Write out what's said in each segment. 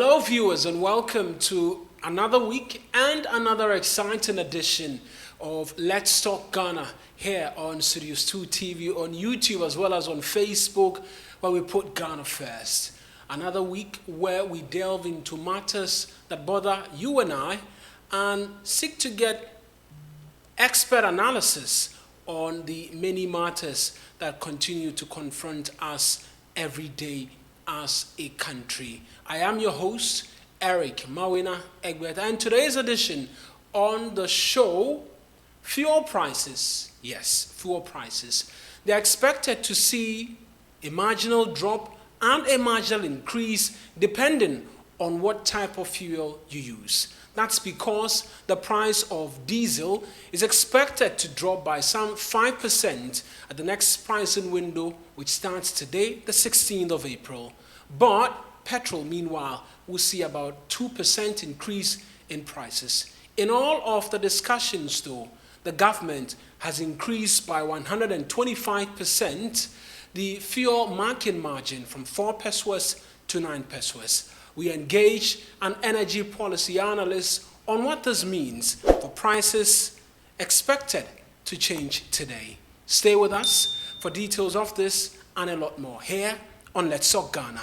Hello viewers and welcome to another week and another exciting edition of Let's Talk Ghana here on Studios 2 TV, on YouTube as well as on Facebook, where we put Ghana first. Another week where we delve into matters that bother you and I and seek to get expert analysis on the many matters that continue to confront us every day as a country. I am your host, Eric Mawina Egbert, and today's edition on the show, fuel prices. Yes, fuel prices. They're expected to see a marginal drop and a marginal increase depending on what type of fuel you use. That's because the price of diesel is expected to drop by some 5% at the next pricing window, which starts today, the 16th of April. But petrol, meanwhile, will see about 2% increase in prices. In all of the discussions, though, the government has increased by 125% the fuel market margin from 4 pesos to 9 pesos. We engage an energy policy analyst on what this means for prices expected to change today. Stay with us for details of this and a lot more here on Let's Talk Ghana.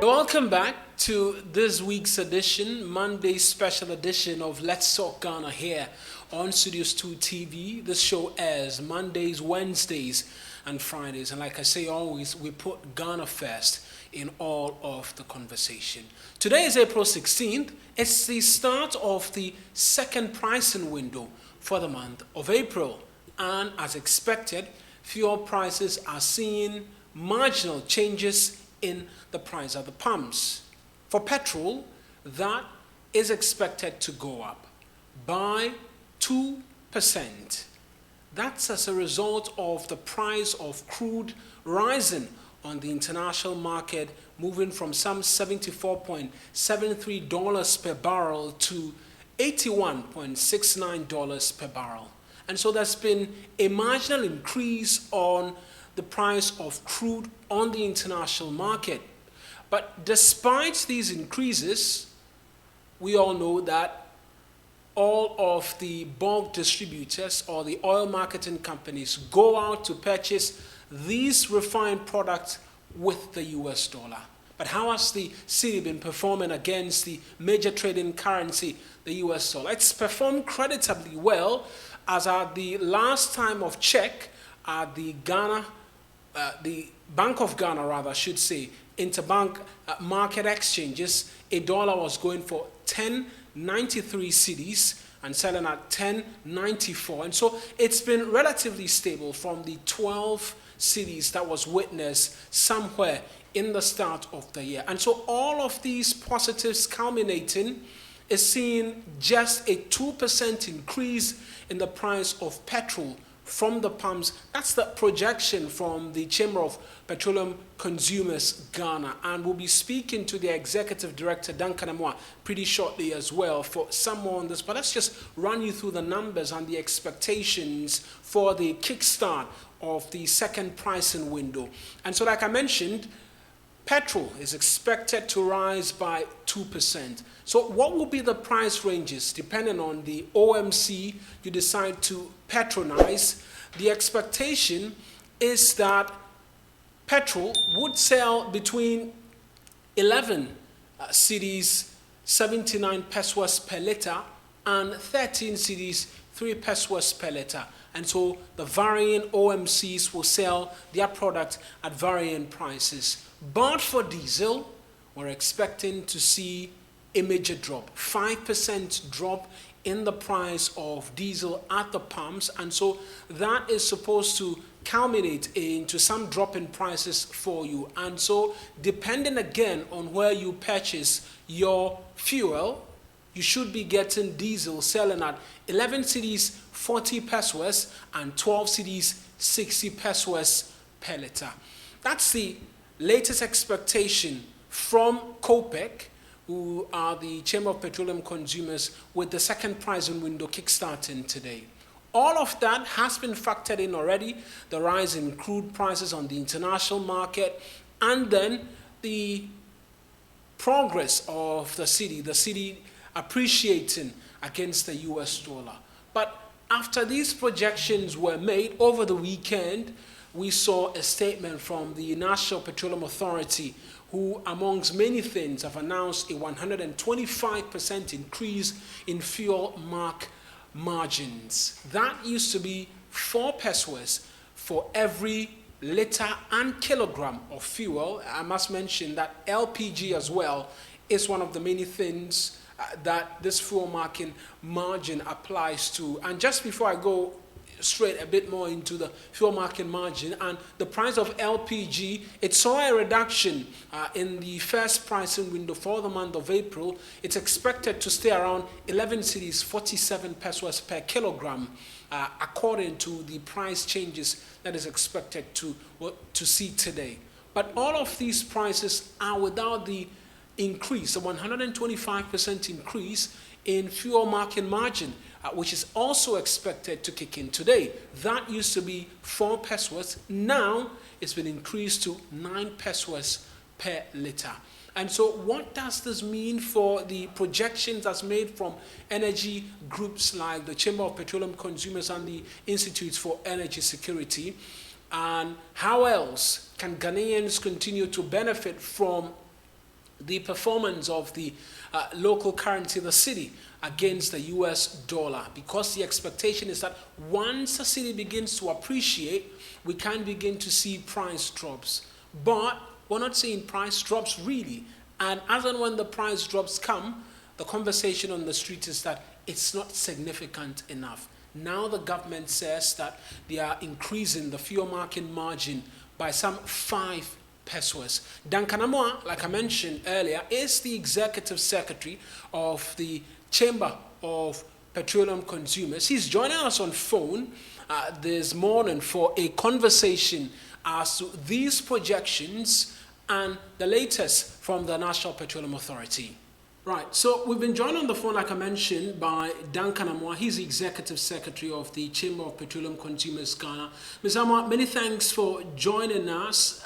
Welcome back to this week's edition, Monday's special edition of Let's Talk Ghana here on Studios 2 TV. This show airs Mondays, Wednesdays, and Fridays. And like I say always, we put Ghana first in all of the conversation. Today is April 16th. It's the start of the second pricing window for the month of April. And as expected, fuel prices are seeing marginal changes in the price of the pumps. For petrol, that is expected to go up by 2%. That's as a result of the price of crude rising on the international market, moving from some $74.73 per barrel to $81.69 per barrel. And so there's been a marginal increase on the price of crude on the international market. But despite these increases, we all know that all of the bulk distributors or the oil marketing companies go out to purchase these refined products with the US dollar. But how has the cedi been performing against the major trading currency, the US dollar? It's performed creditably well, as at the last time of check at the Bank of Ghana, rather, I should say, interbank market exchanges, a dollar was going for 10.93 cedis and selling at 10.94. And so it's been relatively stable from the 12 cedis that was witnessed somewhere in the start of the year. And so all of these positives culminating is seeing just a 2% increase in the price of petrol from the pumps. That's the projection from the Chamber of Petroleum Consumers Ghana. And we'll be speaking to the Executive Director, Duncan Amoa, pretty shortly as well for some more on this. But let's just run you through the numbers and the expectations for the kickstart of the second pricing window. And so like I mentioned, petrol is expected to rise by 2%. So what will be the price ranges depending on the OMC you decide to patronize? The expectation is that petrol would sell between 11 cedis, 79 pesos per liter, and 13 cedis, 3 pesos per liter. And so the varying OMCs will sell their product at varying prices. But for diesel, we're expecting to see a major drop, 5% drop in the price of diesel at the pumps. And so that is supposed to culminate into some drop in prices for you. And so depending again on where you purchase your fuel, you should be getting diesel selling at 11 cedis 40 pesos and 12 cedis 60 pesos per liter. That's the latest expectation from COPEC, who are the Chamber of Petroleum Consumers, with the second pricing window kickstarting today. All of that has been factored in already, the rise in crude prices on the international market, and then the progress of the city appreciating against the US dollar. But after these projections were made over the weekend, we saw a statement from the National Petroleum Authority, who, amongst many things, have announced a 125% increase in fuel margins. That used to be 4 pesos for every liter and kilogram of fuel. I must mention that LPG as well is one of the many things that this fuel margin applies to. And just before I go straight a bit more into the fuel market margin and the price of LPG, it saw a reduction in the first pricing window for the month of April. It's expected to stay around 11 cities, 47 pesos per kilogram, according to the price changes that is expected to see today. But all of these prices are without the increase, a 125% increase in fuel market margin, which is also expected to kick in today. That used to be 4 pesos. Now it's been increased to 9 pesos per liter. And so what does this mean for the projections that's made from energy groups like the Chamber of Petroleum Consumers and the Institutes for Energy Security? And how else can Ghanaians continue to benefit from the performance of the local currency, the cedi, against the US dollar? Because the expectation is that once the cedi begins to appreciate, we can begin to see price drops. But we're not seeing price drops really. And as and when the price drops come, the conversation on the street is that it's not significant enough. Now the government says that they are increasing the fuel market margin by some 5 pesos. Duncan Amoah, like I mentioned earlier, is the executive secretary of the Chamber of Petroleum Consumers. He's joining us on phone this morning for a conversation as to these projections and the latest from the National Petroleum Authority. Right, so we've been joined on the phone, like I mentioned, by Duncan Amoah. He's the Executive Secretary of the Chamber of Petroleum Consumers Ghana. Mr. Amoah, many thanks for joining us.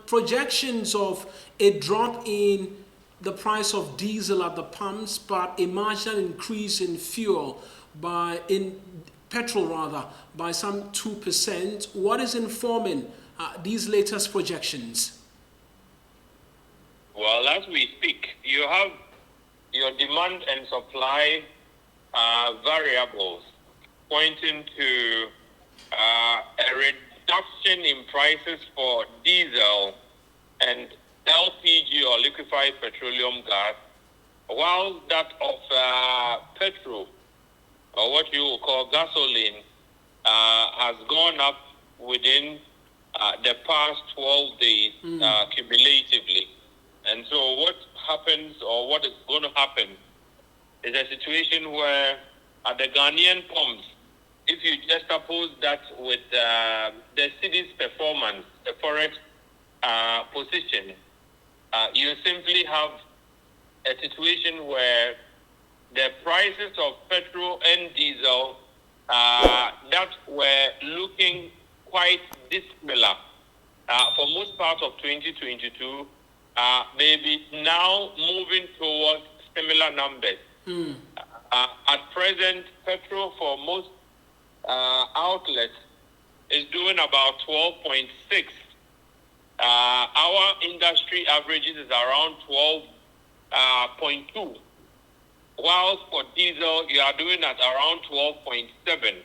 Projections of a drop in the price of diesel at the pumps, but a marginal increase in petrol by some 2%. What is informing these latest projections? Well, as we speak, you have your demand and supply variables pointing to a reduction in prices for diesel and LPG or liquefied petroleum gas, while that of petrol, or what you will call gasoline, has gone up within the past 12 days cumulatively. And so what happens, or what is going to happen, is a situation where at the Ghanaian pumps, if you just oppose that with the city's performance, the forex position, you simply have a situation where the prices of petrol and diesel that were looking quite dissimilar for most parts of 2022, maybe now moving towards similar numbers. At present, petrol for most outlets is doing about 12.6. Our industry averages is around 12.2. Whilst for diesel, you are doing at around 12.7.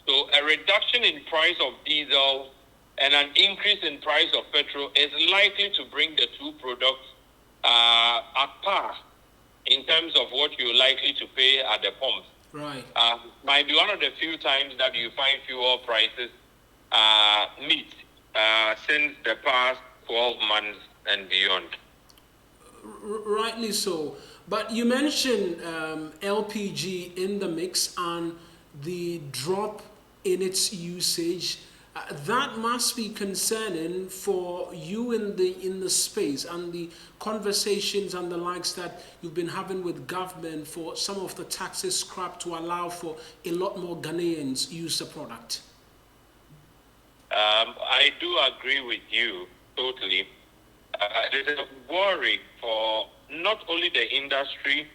So a reduction in price of diesel and an increase in price of petrol is likely to bring the two products at par in terms of what you're likely to pay at the pumps. Right. Might be one of the few times that you find fuel prices meet since the past 12 months and beyond. Rightly so. But you mentioned LPG in the mix and the drop in its usage. That must be concerning for you in the space and the conversations and the likes that you've been having with government for some of the taxes scrapped to allow for a lot more Ghanaians use the product. I do agree with you totally. There's a worry for not only the industry,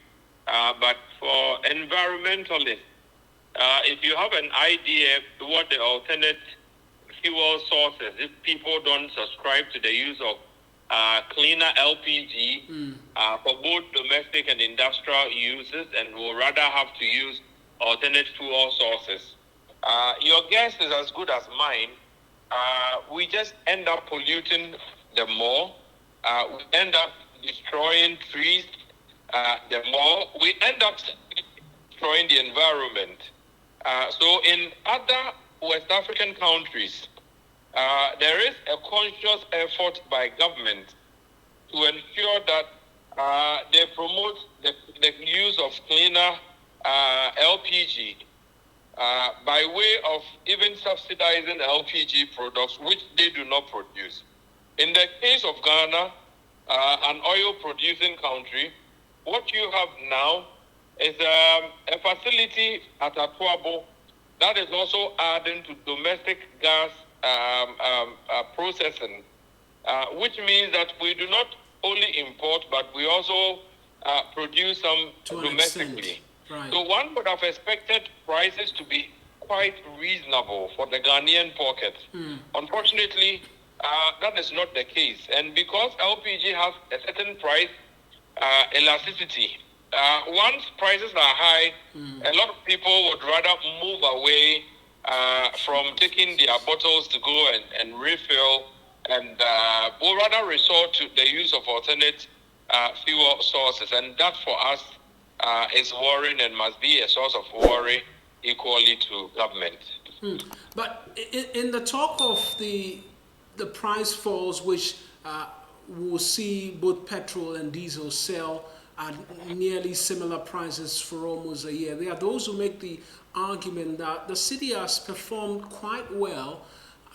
but for environmentalists. If you have an idea what the alternate fuel sources, if people don't subscribe to the use of cleaner LPG for both domestic and industrial uses and will rather have to use alternate fuel sources, your guess is as good as mine. We just end up polluting the more. We end up destroying trees the more. We end up destroying the environment. So in other West African countries, there is a conscious effort by government to ensure that they promote the use of cleaner LPG by way of even subsidizing LPG products which they do not produce. In the case of Ghana, an oil-producing country, what you have now is a facility at Atuabo that is also adding to domestic gas processing, which means that we do not only import, but we also produce some domestically. Right. So one would have expected prices to be quite reasonable for the Ghanaian pocket. Unfortunately, that is not the case. And because LPG has a certain price elasticity, once prices are high, a lot of people would rather move away from taking their bottles to go and refill, and will rather resort to the use of alternate fuel sources. And that for us is worrying and must be a source of worry equally to government. But in the talk of the price falls, which will see both petrol and diesel sell at nearly similar prices for almost a year, there are those who make the argument that the city has performed quite well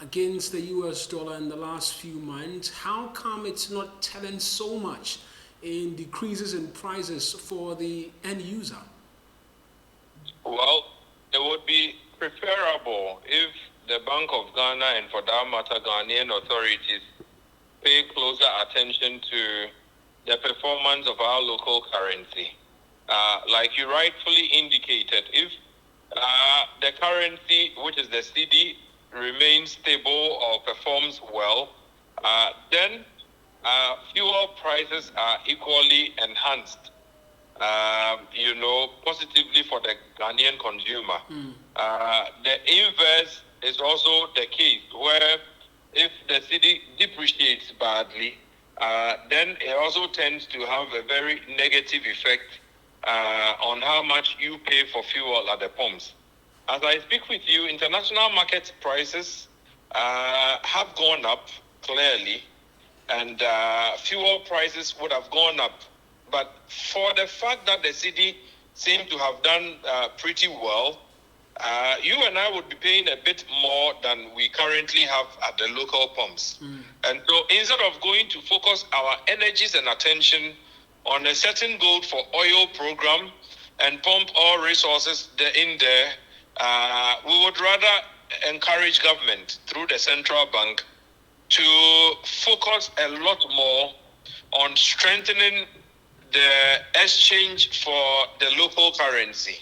against the US dollar in the last few months. How come it's not telling so much in decreases in prices for the end user? Well, it would be preferable if the Bank of Ghana and, for that matter, Ghanaian authorities pay closer attention to the performance of our local currency. Like you rightfully indicated, if the currency, which is the CD, remains stable or performs well, then fuel prices are equally enhanced, positively for the Ghanaian consumer. The inverse is also the case, where if the city depreciates badly, then it also tends to have a very negative effect on how much you pay for fuel at the pumps. As I speak with you, international market prices have gone up clearly, and fuel prices would have gone up. But for the fact that the city seemed to have done pretty well, you and I would be paying a bit more than we currently have at the local pumps. And so instead of going to focus our energies and attention on a certain goal for oil program and pump all resources in there, we would rather encourage government through the central bank to focus a lot more on strengthening the exchange for the local currency,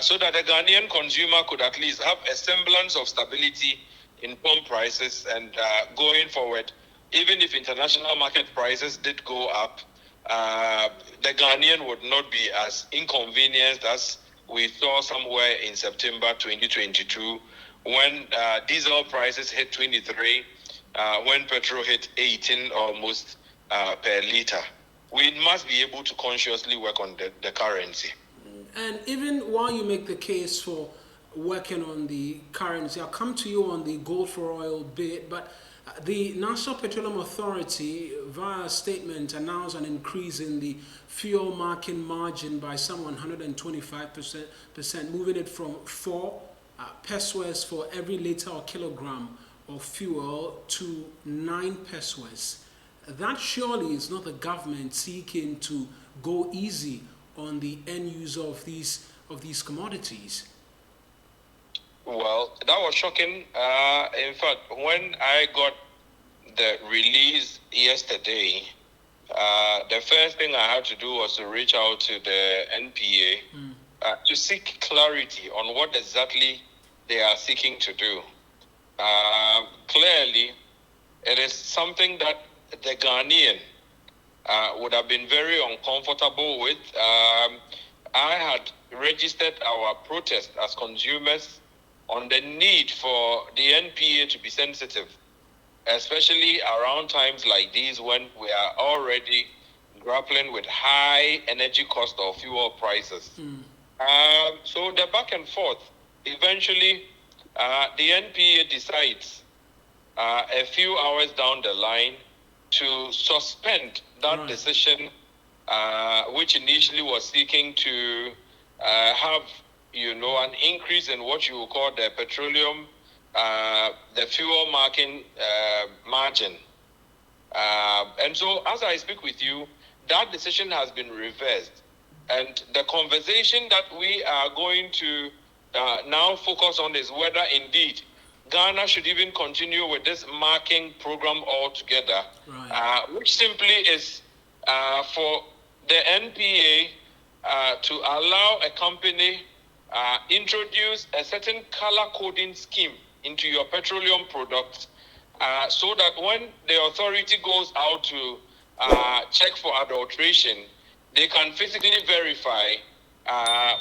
so that the Ghanaian consumer could at least have a semblance of stability in pump prices. And going forward, even if international market prices did go up, the Ghanaian would not be as inconvenienced as we saw somewhere in September 2022, when diesel prices hit 23, when petrol hit 18 almost per liter. We must be able to consciously work on the currency. And even while you make the case for working on the currency, I'll come to you on the gold for oil bit, but the National Petroleum Authority, via a statement, announced an increase in the fuel market margin by some 125%, moving it from 4 pesos for every liter or kilogram of fuel to 9 pesos. That surely is not the government seeking to go easy on the end user of these commodities. Well, that was shocking. In fact, when I got the release yesterday, the first thing I had to do was to reach out to the NPA to seek clarity on what exactly they are seeking to do. Clearly, it is something that the Ghanaian would have been very uncomfortable with. I had registered our protest as consumers on the need for the NPA to be sensitive, especially around times like these when we are already grappling with high energy cost of fuel prices. So the back and forth, eventually the NPA decides a few hours down the line to suspend that decision, which initially was seeking to have, an increase in what you would call the petroleum, the fuel margin. And so as I speak with you, that decision has been reversed. And the conversation that we are going to now focus on is whether indeed Ghana should even continue with this marking program altogether, which simply is for the NPA to allow a company introduce a certain color coding scheme into your petroleum products so that when the authority goes out to check for adulteration, they can physically verify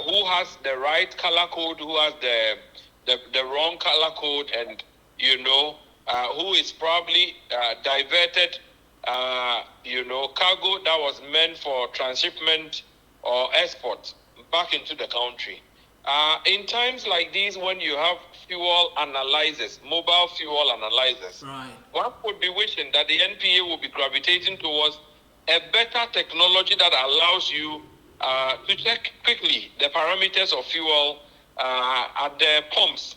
who has the right color code, who has the wrong color code, and who is probably diverted cargo that was meant for transshipment or export back into the country. In times like these, when you have fuel analyzers, mobile fuel analyzers, one would be wishing that the NPA will be gravitating towards a better technology that allows you to check quickly the parameters of fuel at the pumps,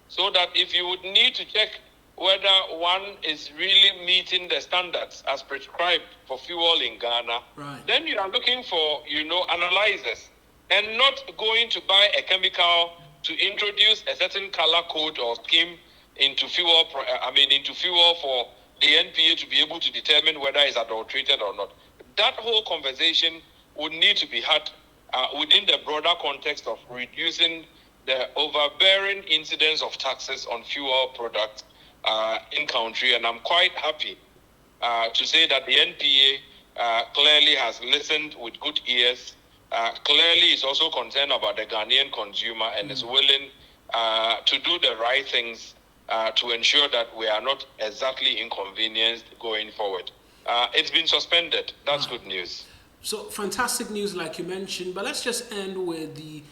so that if you would need to check whether one is really meeting the standards as prescribed for fuel in Ghana, then you are looking for, analyzers, and not going to buy a chemical to introduce a certain color code or scheme into fuel. Into fuel for the NPA to be able to determine whether it's adulterated or not. That whole conversation would need to be had within the broader context of reducing the overbearing incidence of taxes on fuel products in country. And I'm quite happy to say that the NPA clearly has listened with good ears, clearly is also concerned about the Ghanaian consumer, and is willing to do the right things to ensure that we are not exactly inconvenienced going forward. It's been suspended. That's good news. So fantastic news, like you mentioned. But let's just end with the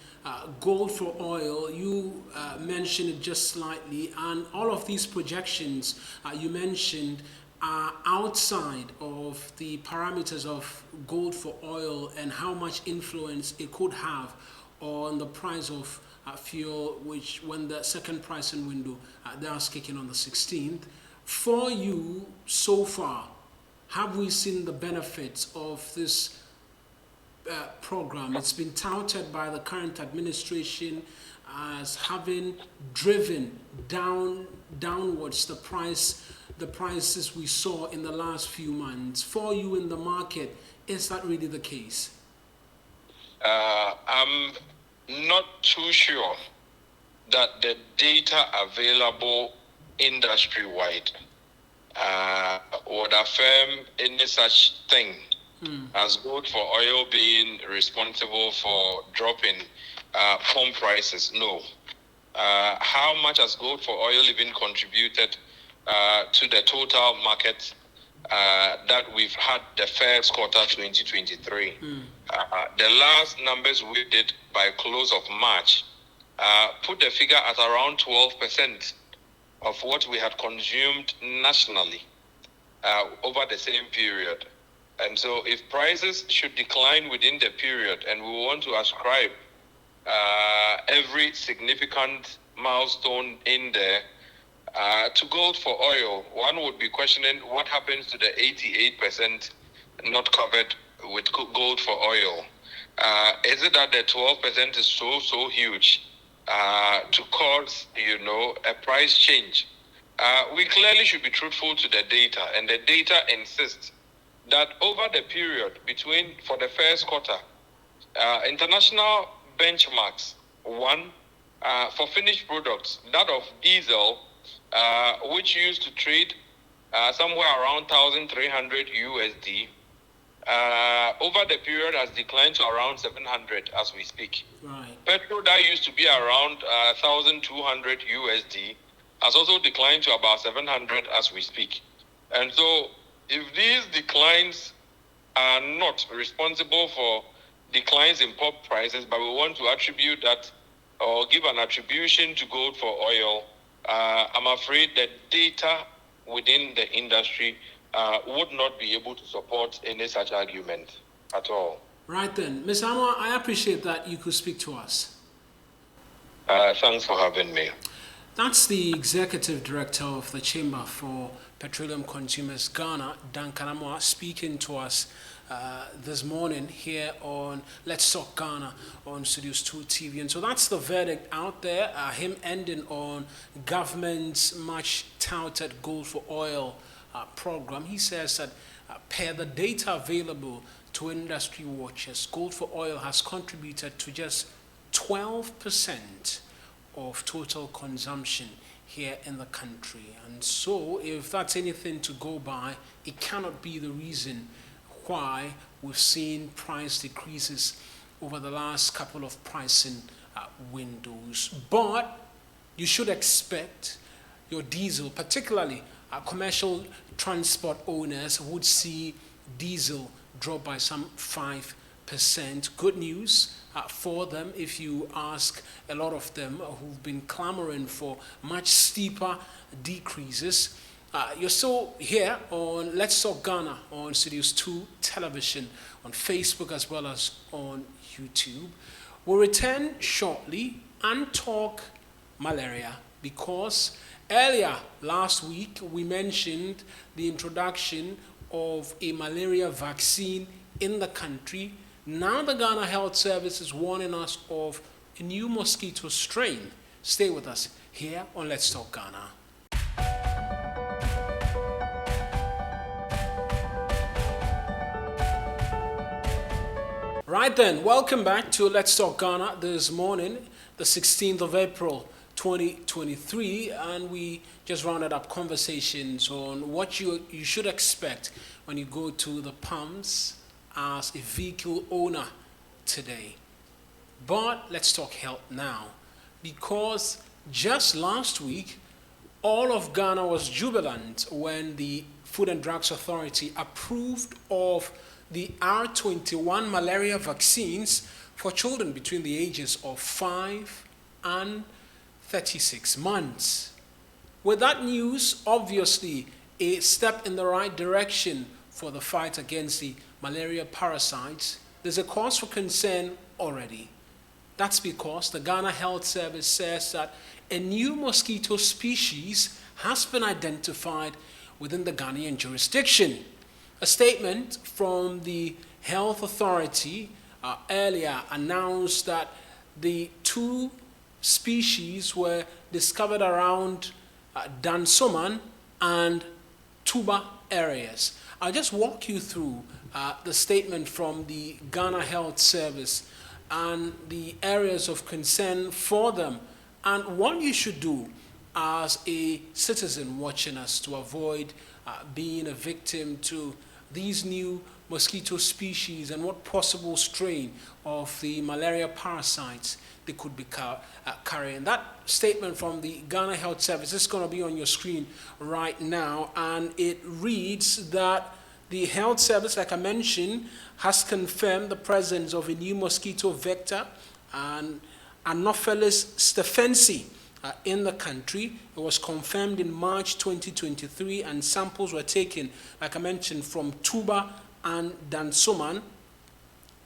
gold for oil. You mentioned it just slightly, and all of these projections you mentioned are outside of the parameters of gold for oil and how much influence it could have on the price of fuel, which when the second pricing window that's kicking on the 16th. For you, so far, have we seen the benefits of this program? It's been touted by the current administration as having driven downwards the prices we saw in the last few months. For you in the market, is that really the case? I'm not too sure that the data available industry-wide would affirm any such thing as gold for oil being responsible for dropping pump prices. No. How much has gold for oil even contributed to the total market that we've had the first quarter 2023? The last numbers we did by close of March put the figure at around 12% of what we had consumed nationally over the same period. And so if prices should decline within the period, and we want to ascribe every significant milestone in there, To gold for oil, one would be questioning what happens to the 88% not covered with gold for oil. Is it that the 12% is so huge to cause, a price change? We clearly should be truthful to the data, and the data insists that over the period for the first quarter, international benchmarks, one, for finished products, that of diesel, which used to trade somewhere around 1,300 USD, over the period has declined to around 700 as we speak. Right. Petrol that used to be around 1,200 USD has also declined to about 700 as we speak. And so if these declines are not responsible for declines in pulp prices, but we want to attribute that or give an attribution to gold for oil, I'm afraid that data within the industry would not be able to support any such argument at all. Right then. Ms. Amwa, I appreciate that you could speak to us. Thanks for having me. That's the Executive Director of the Chamber for Petroleum Consumers Ghana, Duncan Amwa, speaking to us this morning here on Let's Talk Ghana on Studios 2 TV. And so that's the verdict out there, him ending on government's much touted gold for oil program. He says that per the data available to industry watchers, gold for oil has contributed to just 12% of total consumption here in the country. And so if that's anything to go by, it cannot be the reason why we've seen price decreases over the last couple of pricing windows. But you should expect your diesel, particularly commercial transport owners, would see diesel drop by some 5%. Good news for them if you ask a lot of them who've been clamoring for much steeper decreases. You're still here on Let's Talk Ghana on Studios 2 television, on Facebook as well as on YouTube. We'll return shortly and talk malaria because earlier last week we mentioned the introduction of a malaria vaccine in the country. Now the Ghana Health Service is warning us of a new mosquito strain. Stay with us here on Let's Talk Ghana. Right then, welcome back to Let's Talk Ghana this morning, the 16th of April 2023, and we just rounded up conversations on what you should expect when you go to the pumps as a vehicle owner today. But let's talk health now, because just last week all of Ghana was jubilant when the Food and Drugs Authority approved of the R21 malaria vaccines for children between the ages of 5 and 36 months. With that news, obviously a step in the right direction for the fight against the malaria parasites, there's a cause for concern already. That's because the Ghana Health Service says that a new mosquito species has been identified within the Ghanaian jurisdiction. A statement from the Health Authority earlier announced that the two species were discovered around Dansoman and Tuba areas. I'll just walk you through the statement from the Ghana Health Service and the areas of concern for them and what you should do as a citizen watching us to avoid being a victim to these new mosquito species and what possible strain of the malaria parasites they could be carrying. That statement from the Ghana Health Service is going to be on your screen right now, and it reads that the Health Service, like I mentioned, has confirmed the presence of a new mosquito vector, and Anopheles stephensi, in the country. It was confirmed in March 2023, and samples were taken, like I mentioned, from Tuba and Dansoman.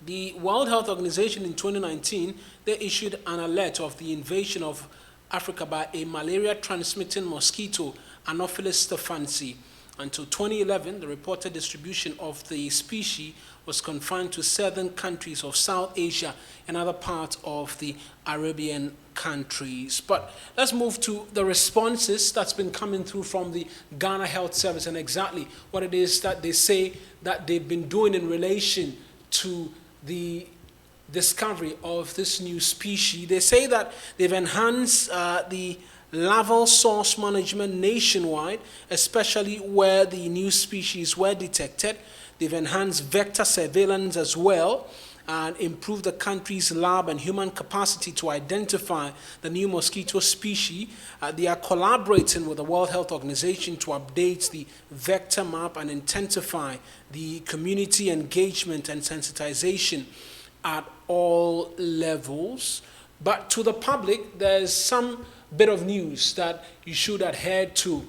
The World Health Organization in 2019, they issued an alert of the invasion of Africa by a malaria-transmitting mosquito, Anopheles stephansi. Until 2011, the reported distribution of the species was confined to southern countries of South Asia and other parts of the Arabian countries. But let's move to the responses that's been coming through from the Ghana Health Service and exactly what it is that they say that they've been doing in relation to the discovery of this new species. They say that they've enhanced the larval source management nationwide, especially where the new species were detected. They've enhanced vector surveillance as well and improved the country's lab and human capacity to identify the new mosquito species. They are collaborating with the World Health Organization to update the vector map and intensify the community engagement and sensitization at all levels. But to the public, there's some bit of news that you should adhere to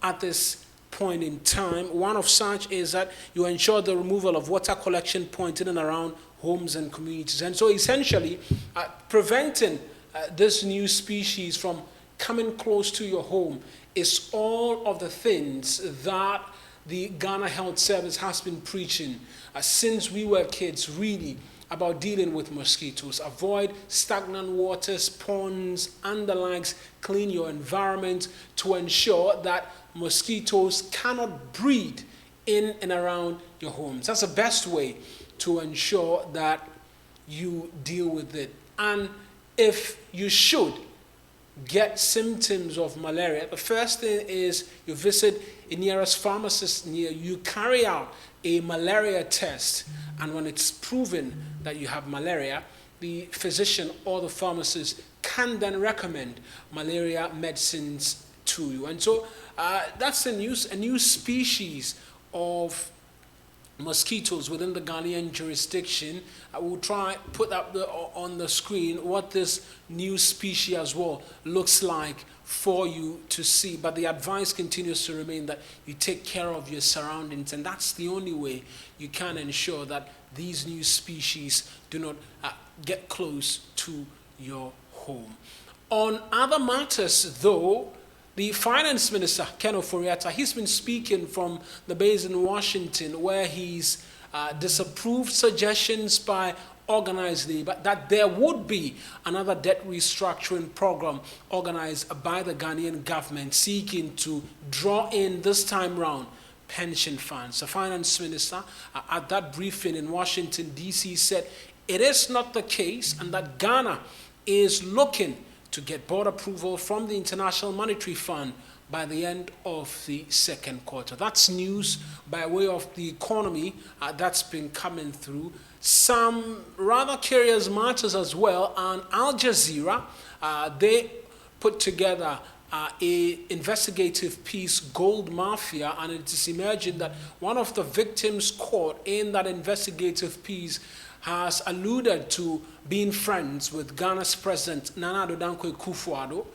at this point in time. One of such is that you ensure the removal of water collection points in and around homes and communities. And so essentially, preventing this new species from coming close to your home is all of the things that the Ghana Health Service has been preaching since we were kids, really, about dealing with mosquitoes. Avoid stagnant waters, ponds, and the likes. Clean your environment to ensure that mosquitoes cannot breed in and around your homes. That's the best way to ensure that you deal with it. And if you should get symptoms of malaria, the first thing is you visit a nearest pharmacist near you, carry out a malaria test, and when it's proven that you have malaria, the physician or the pharmacist can then recommend malaria medicines to you. And so that's the news. A new species of mosquitoes within the Ghanaian jurisdiction. I will try put up on the screen what this new species as well looks like for you to see. But the advice continues to remain that you take care of your surroundings, and that's the only way you can ensure that these new species do not get close to your home. On other matters, though, the Finance Minister, Ken Ofori-Atta, he's been speaking from the base in Washington where he's disapproved suggestions by organized labor that there would be another debt restructuring program organized by the Ghanaian government seeking to draw in this time round pension funds. The Finance Minister at that briefing in Washington, D.C. said it is not the case and that Ghana is looking to get board approval from the International Monetary Fund by the end of the second quarter. That's news by way of the economy that's been coming through. Some rather curious matters as well, and Al Jazeera, they put together a investigative piece, Gold Mafia, and it is emerging that one of the victims caught in that investigative piece has alluded to being friends with Ghana's President Nana Addo Dankwa Akufo-Addo,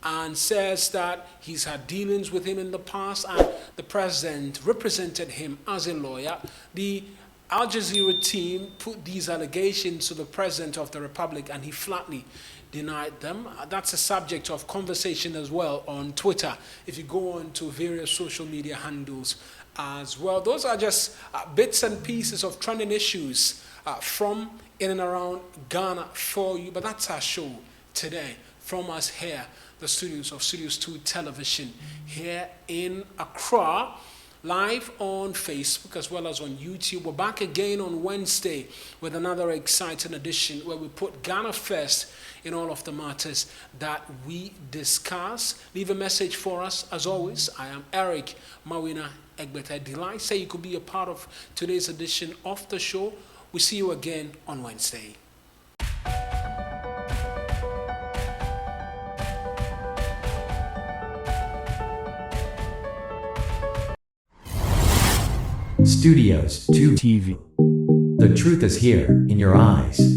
and says that he's had dealings with him in the past and the president represented him as a lawyer. The Al Jazeera team put these allegations to the president of the republic and he flatly denied them. That's a subject of conversation as well on Twitter if you go on to various social media handles as well. Those are just bits and pieces of trending issues from in and around Ghana for you. But that's our show today from us here, the studios of Studios 2 Television here in Accra, live on Facebook as well as on YouTube. We're back again on Wednesday with another exciting edition where we put Ghana first in all of the matters that we discuss. Leave a message for us. As always, I am Eric Mawina Egbeta. Delight say you could be a part of today's edition of the show. We see you again on Wednesday. Studios 2 TV. The truth is here, in your eyes.